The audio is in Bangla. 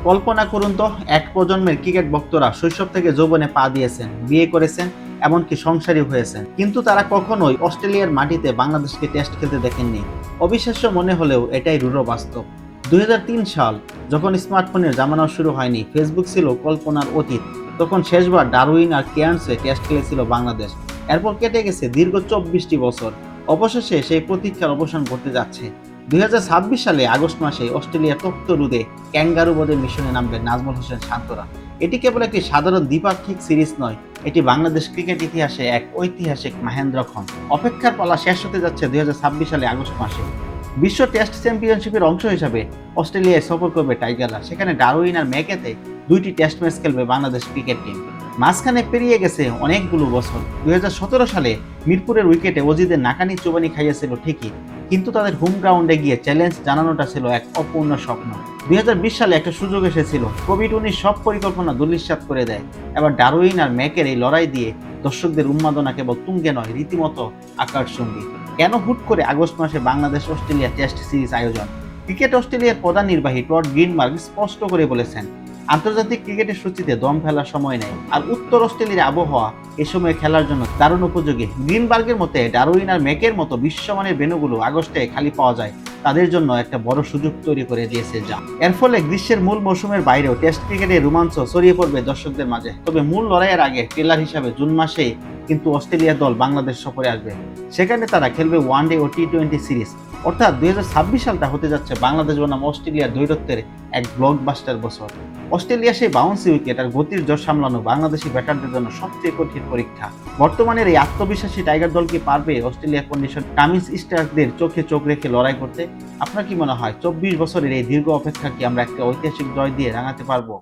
কল্পনা করুন তো, এক প্রজন্মের ক্রিকেট ভক্তরা শৈশব থেকে যৌবনে পা দিয়েছেন, বিয়ে করেছেন, এমনকি সংসারী হয়েছেন, কিন্তু তারা কখনোই অস্ট্রেলিয়ার মাটিতে বাংলাদেশকে টেস্ট খেলতে দেখেননি। অবিশ্বাস্য মনে হলেও এটাই রূঢ় বাস্তব। 2003 সাল, যখন স্মার্টফোনের জামানা শুরু হয়নি, ফেসবুক ছিল কল্পনার অতীত। তখন শেষবার ডারউইন আর কেয়ার্নসে টেস্ট খেলেছিল বাংলাদেশ। এরপর কেটে গেছে দীর্ঘ 24টি বছর। অবশেষে সেই প্রতীক্ষার অবসান ঘটতে যাচ্ছে। 2026 সালে আগস্ট মাসে অস্ট্রেলিয়ার তপ্ত রোদে ক্যাঙ্গারু বধের মিশনে নামবেন নাজমুল হোসেন শান্তরা। এটি কেবল একটি সাধারণ দ্বিপাক্ষিক সিরিজ নয়, এটি বাংলাদেশ ক্রিকেট ইতিহাসে এক ঐতিহাসিক মাহেন্দ্রক্ষণ। অপেক্ষার পালা শেষ হতে যাচ্ছে 2026 সালে আগস্ট মাসে। বিশ্ব টেস্ট চ্যাম্পিয়নশিপের অংশ হিসাবে অস্ট্রেলিয়ায় সফর করবে টাইগাররা। সেখানে ডারউইন আর ম্যাকেতে 2টি টেস্ট ম্যাচ খেলবে বাংলাদেশ ক্রিকেট টিম। মাঝখানে পেরিয়ে গেছে অনেকগুলো বছর। 2017 সালে মিরপুরের উইকেটে অজিদের নাকানি চুবানি খাইয়েছিল ঠিকই, কিন্তু তাদের হোম গ্রাউন্ডে গিয়ে চ্যালেঞ্জ জানানোটা ছিল এক অপূর্ণ স্বপ্ন। 2020 সালে একটা সুযোগ এসেছিল, কোভিড-19 সব পরিকল্পনা ধূলিসাৎ করে দেয়। এবার ডারউইন আর ম্যাকের এই লড়াই দিয়ে দর্শকদের উন্মাদনা কেবল তুঙ্গে নয়, রীতিমতো আকাশচুম্বী। কেন হুট করে আগস্ট মাসে বাংলাদেশ অস্ট্রেলিয়া টেস্ট সিরিজ আয়োজন? ক্রিকেট অস্ট্রেলিয়ার প্রধান নির্বাহী টড গ্রিনবার্গ স্পষ্ট করে বলেছেন, আন্তর্জাতিক ক্রিকেটের সূচিতে দম ফেলার সময় নেই, আর উত্তর অস্ট্রেলিয়ার আবহাওয়া এ সময় খেলার জন্য দারুণ উপযোগী। গ্রিনবার্গের মতে ডারউইন আর ম্যাকের মতো বিশ্বমানের ভেন্যুগুলো আগস্টে খালি পাওয়া যায়, তাদের জন্য একটা বড় সুযোগ তৈরি করে দিয়েছে যা। এর ফলে গ্রীষ্মের মূল মৌসুমের বাইরেও টেস্ট ক্রিকেটের রোমাঞ্চ ছড়িয়ে পড়বে দর্শকদের মাঝে। তবে মূল লড়াইয়ের আগে ট্রেলার হিসাবে জুন মাসেই কিন্তু অস্ট্রেলিয়া দল বাংলাদেশ সফরে আসবে। সেখানে তারা খেলবে ওয়ানডে ও টি-20 সিরিজ। অর্থাৎ 2026 সালটা হতে যাচ্ছে বাংলাদেশ বনাম অস্ট্রেলিয়ার দ্বৈরথের এক ব্লকবাস্টার বছর। অস্ট্রেলিয়া সেই বাউন্সি উইকেট আর গতির জোর সামলানো বাংলাদেশি ব্যাটারদের জন্য সবচেয়ে কঠিন পরীক্ষা। বর্তমানের এই আত্মবিশ্বাসী টাইগার দল কি পারবে অস্ট্রেলিয়া কন্ডিশন কামিন্স স্টার্কদের চোখে চোখ রেখে লড়াই করতে? আপনার কি মনে হয় 24 বছরের এই দীর্ঘ অপেক্ষা কি আমরা একটা ঐতিহাসিক জয় দিয়ে রাঙাতে পারবো?